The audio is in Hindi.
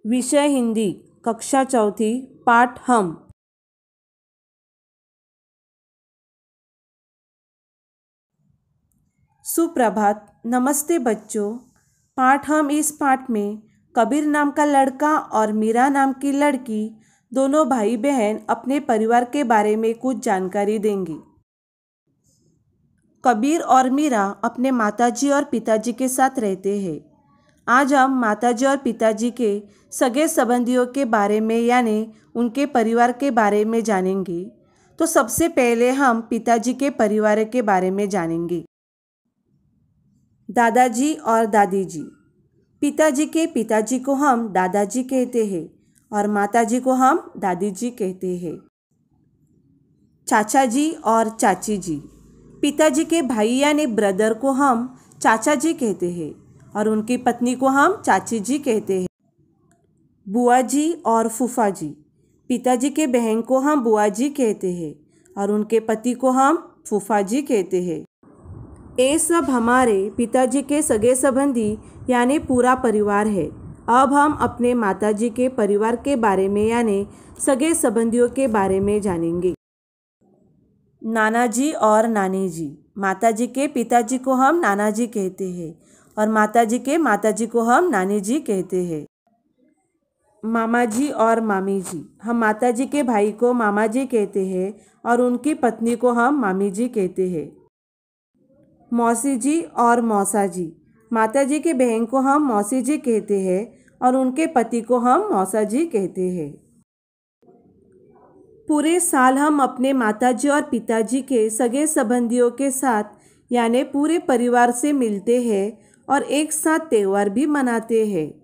विषय हिंदी, कक्षा चौथी, पाठ हम। सुप्रभात, नमस्ते बच्चों। पाठ हम इस पाठ में कबीर नाम का लड़का और मीरा नाम की लड़की दोनों भाई बहन अपने परिवार के बारे में कुछ जानकारी देंगी। कबीर और मीरा अपने माताजी और पिताजी के साथ रहते हैं। आज हम माताजी और पिताजी के सगे संबंधियों के बारे में यानी उनके परिवार के बारे में जानेंगे। तो सबसे पहले हम पिताजी के परिवार के बारे में जानेंगे। दादाजी और दादी जी। पिताजी के पिताजी को हम दादाजी कहते हैं और माताजी को हम दादी जी कहते हैं। चाचा जी और चाची जी। पिताजी के भाई यानी ब्रदर को हम चाचा जी कहते हैं और उनकी पत्नी को हम चाची जी कहते हैं। बुआ जी और फूफा जी। पिताजी के बहन को हम बुआ जी कहते हैं और उनके पति को हम फूफा जी कहते हैं। ये सब हमारे पिताजी के सगे संबंधी यानी पूरा परिवार है। अब हम अपने माताजी के परिवार के बारे में यानी सगे संबंधियों के बारे में जानेंगे। नाना जी और नानी जी। माताजी के पिताजी को हम नाना जी कहते हैं और माताजी के माताजी को हम नानी जी कहते हैं। मामा जी और मामी जी। हम माताजी के भाई को मामा जी कहते हैं और उनकी पत्नी को हम मामी जी कहते हैं। मौसी जी और मौसा जी। माताजी के बहन को हम मौसी जी कहते हैं और उनके पति को हम मौसा जी कहते हैं। पूरे साल हम अपने माताजी और पिताजी के सगे संबंधियों के साथ यानी पूरे परिवार से मिलते हैं और एक साथ त्यौहार भी मनाते हैं।